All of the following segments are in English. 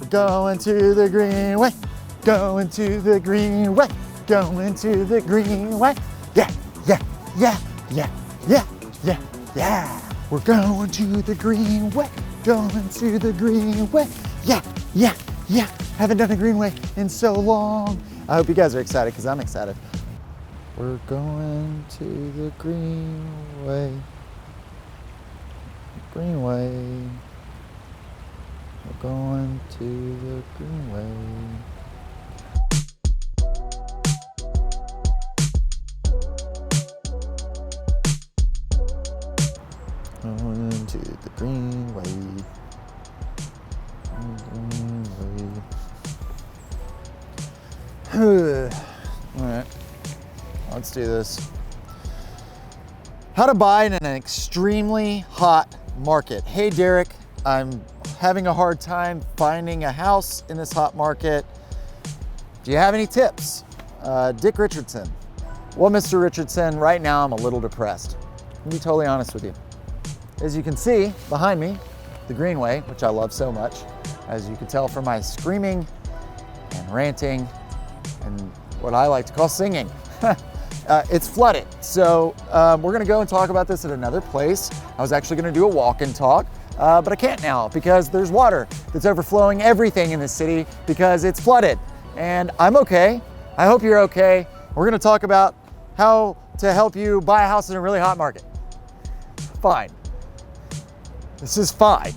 going to the greenway, going to the greenway, going to the greenway. Yeah, yeah, yeah, yeah, yeah, yeah, yeah. We're going to the greenway, going to the greenway. Yeah, yeah, yeah. Haven't done a greenway in so long. I hope you guys are excited because I'm excited. We're going to the greenway, greenway. We're going to the greenway. Going to the greenway. Greenway. All right, let's do this. How to buy in an extremely hot market. Hey Derek, I'm having a hard time finding a house in this hot market. Do you have any tips? Dick Richardson. Well, Mr. Richardson, right now I'm a little depressed. I'll be totally honest with you. As you can see behind me, the greenway, which I love so much, as you can tell from my screaming and ranting and what I like to call singing. It's flooded. So we're gonna go and talk about this at another place. I was actually gonna do a walk and talk, but I can't now because there's water that's overflowing everything in this city because it's flooded. And I'm okay. I hope you're okay. We're gonna talk about how to help you buy a house in a really hot market. Fine. This is fine.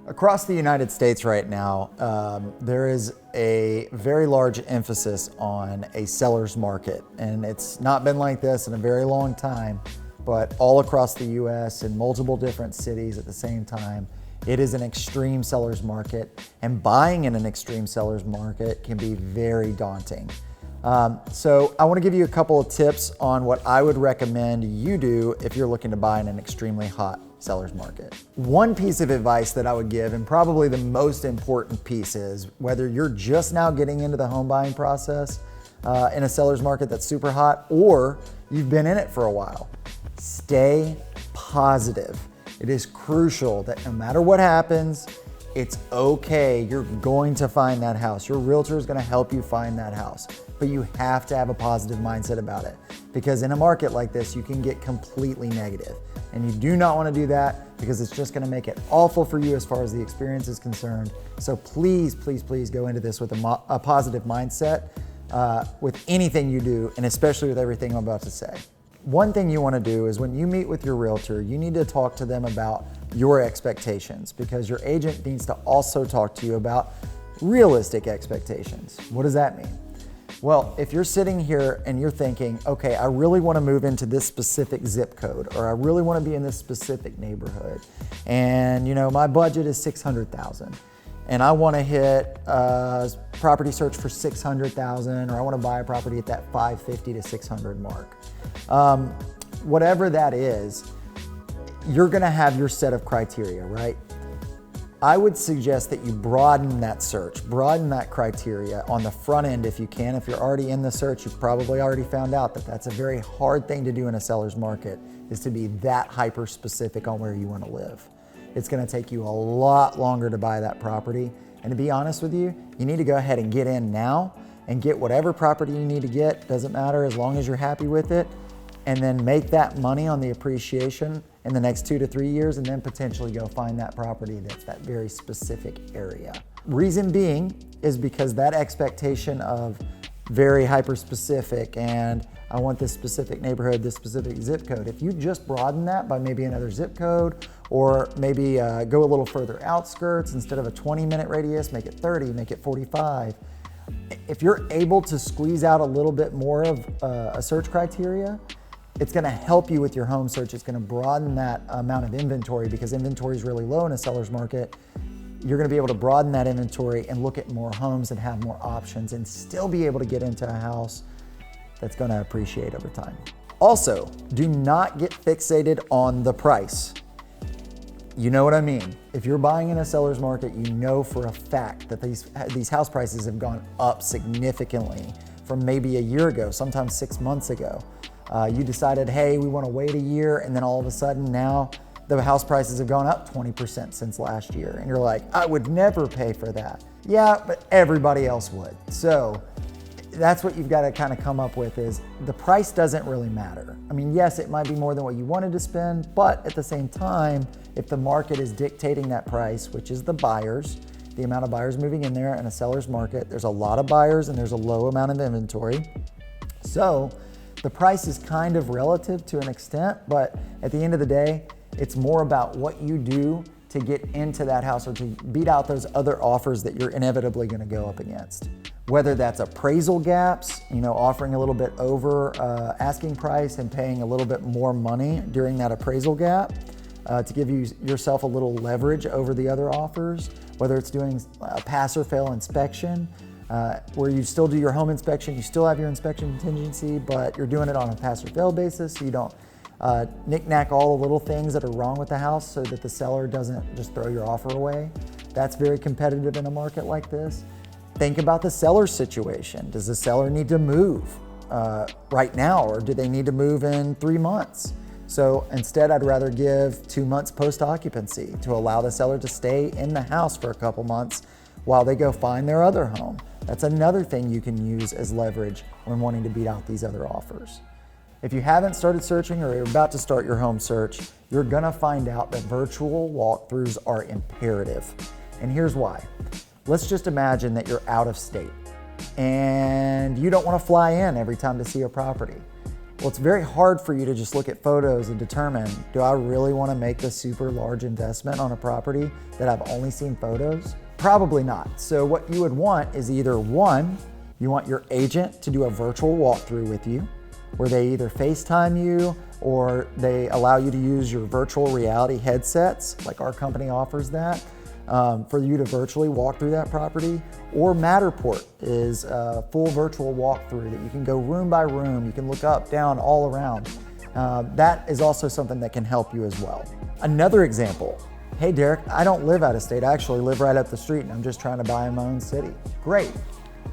Across the United States right now, there is a very large emphasis on a seller's market. And it's not been like this in a very long time, but all across the US in multiple different cities at the same time, it is an extreme seller's market. And buying in an extreme seller's market can be very daunting. So I want to give you a couple of tips on what I would recommend you do if you're looking to buy in an extremely hot seller's market. One piece of advice that I would give, and probably the most important piece, is whether you're just now getting into the home buying process in a seller's market that's super hot, or you've been in it for a while, stay positive. It is crucial that no matter what happens, it's okay. You're going to find that house. Your realtor is going to help you find that house. But you have to have a positive mindset about it, because in a market like this, you can get completely negative. And you do not want to do that because it's just going to make it awful for you as far as the experience is concerned. So please, please, please go into this with a positive mindset with anything you do, and especially with everything I'm about to say. One thing you want to do is when you meet with your realtor, you need to talk to them about your expectations, because your agent needs to also talk to you about realistic expectations. What does that mean? Well, if you're sitting here and you're thinking, okay, I really want to move into this specific zip code, or I really want to be in this specific neighborhood, and my budget is $600,000, and I want to hit a property search for $600,000, or I want to buy a property at that $550 to $600 mark. Whatever that is, you're going to have your set of criteria, right? I would suggest that you broaden that search, broaden that criteria on the front end if you can. If you're already in the search, you've probably already found out that that's a very hard thing to do in a seller's market, is to be that hyper specific on where you want to live. It's going to take you a lot longer to buy that property. And to be honest with you, you need to go ahead and get in now and get whatever property you need to get. Doesn't matter, as long as you're happy with it. And then make that money on the appreciation in the next 2 to 3 years, and then potentially go find that property that's that very specific area. Reason being is because that expectation of very hyper specific, and I want this specific neighborhood, this specific zip code. If you just broaden that by maybe another zip code, or maybe go a little further outskirts, instead of a 20-minute radius, make it 30, make it 45. If you're able to squeeze out a little bit more of a search criteria, it's going to help you with your home search. It's going to broaden that amount of inventory, because inventory is really low in a seller's market. You're going to be able to broaden that inventory and look at more homes and have more options, and still be able to get into a house that's going to appreciate over time. Also, do not get fixated on the price. You know what I mean. If you're buying in a seller's market, you know for a fact that these house prices have gone up significantly from maybe a year ago, sometimes 6 months ago. You decided, hey, we want to wait a year, and then all of a sudden now the house prices have gone up 20% since last year. And you're like, I would never pay for that. Yeah, but everybody else would. So that's what you've got to kind of come up with, is the price doesn't really matter. I mean, yes, it might be more than what you wanted to spend, but at the same time, if the market is dictating that price, which is the buyers, the amount of buyers moving in there in a seller's market, there's a lot of buyers and there's a low amount of inventory. So the price is kind of relative to an extent, but at the end of the day, it's more about what you do to get into that house or to beat out those other offers that you're inevitably going to go up against. Whether that's appraisal gaps, offering a little bit over asking price and paying a little bit more money during that appraisal gap to give yourself a little leverage over the other offers. Whether it's doing a pass or fail inspection, where you still do your home inspection, you still have your inspection contingency, but you're doing it on a pass or fail basis, so you don't knick-knack all the little things that are wrong with the house so that the seller doesn't just throw your offer away. That's very competitive in a market like this. Think about the seller's situation. Does the seller need to move right now, or do they need to move in 3 months? So instead, I'd rather give 2 months post-occupancy to allow the seller to stay in the house for a couple months while they go find their other home. That's another thing you can use as leverage when wanting to beat out these other offers. If you haven't started searching or you're about to start your home search, you're gonna find out that virtual walkthroughs are imperative. And here's why. Let's just imagine that you're out of state and you don't wanna fly in every time to see a property. Well, it's very hard for you to just look at photos and determine, do I really wanna make this super large investment on a property that I've only seen photos? Probably not. So what you would want is either one, you want your agent to do a virtual walkthrough with you, where they either FaceTime you or they allow you to use your virtual reality headsets, like our company offers that, for you to virtually walk through that property. Or Matterport is a full virtual walkthrough that you can go room by room, you can look up, down, all around. That is also something that can help you as well. Another example, hey Derek, I don't live out of state, I actually live right up the street and I'm just trying to buy in my own city. Great.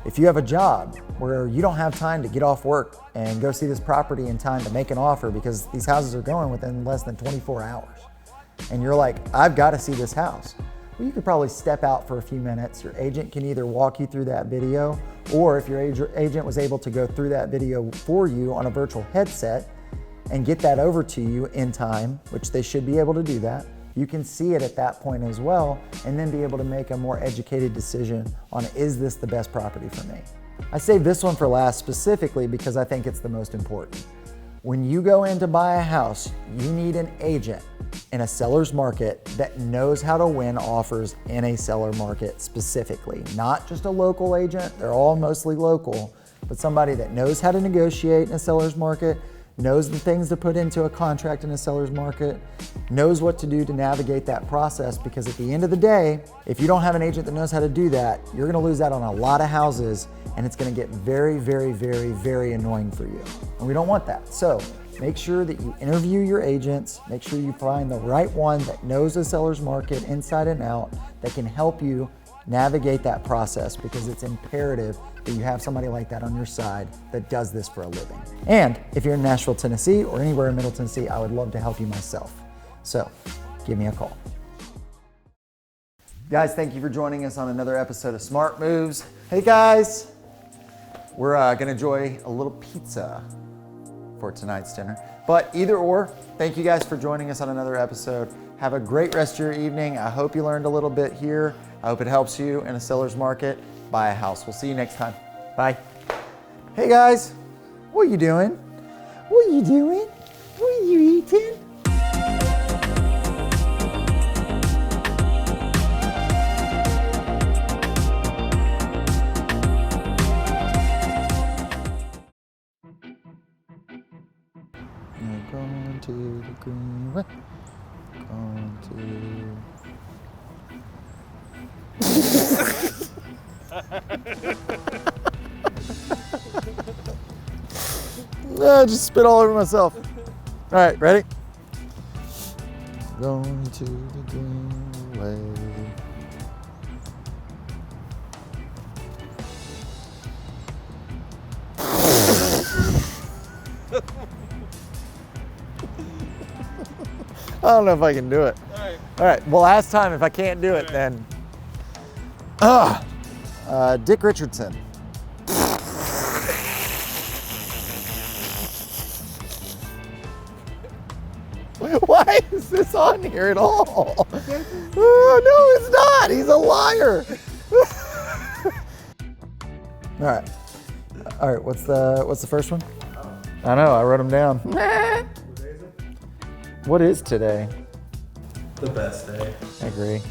If you have a job where you don't have time to get off work and go see this property in time to make an offer because these houses are going within less than 24 hours, and you're like, I've got to see this house. Well, you could probably step out for a few minutes. Your agent can either walk you through that video, or if your agent was able to go through that video for you on a virtual headset and get that over to you in time, which they should be able to do that, you can see it at that point as well, and then be able to make a more educated decision on, is this the best property for me? I saved this one for last specifically because I think it's the most important. When you go in to buy a house, you need an agent in a seller's market that knows how to win offers in a seller market specifically. Not just a local agent, they're all mostly local, but somebody that knows how to negotiate in a seller's market, knows the things to put into a contract in a seller's market, knows what to do to navigate that process, because at the end of the day, if you don't have an agent that knows how to do that, you're gonna lose out on a lot of houses and it's gonna get very, very, very, very annoying for you. And we don't want that. So make sure that you interview your agents, make sure you find the right one that knows the seller's market inside and out, that can help you navigate that process, because it's imperative that you have somebody like that on your side that does this for a living. And if you're in Nashville, Tennessee, or anywhere in Middle Tennessee, I would love to help you myself. So give me a call. Guys, thank you for joining us on another episode of Smart Moves. Hey guys, we're gonna enjoy a little pizza for tonight's dinner. But either or, thank you guys for joining us on another episode. Have a great rest of your evening. I hope you learned a little bit here. I hope it helps you in a seller's market. Buy a house. We'll see you next time. Bye. Hey guys, what are you doing? What are you doing? What are you eating? You're going to the green way. Going to... I just spit all over myself. All right, ready? Going to the green way. don't know if I can do it. All right. Well, last time, if I can't do it, then. Dick Richardson. Why is this on here at all? Oh, no, it's not. He's a liar. All right. What's the first one? I know. I wrote them down. What is today? The best day. I agree.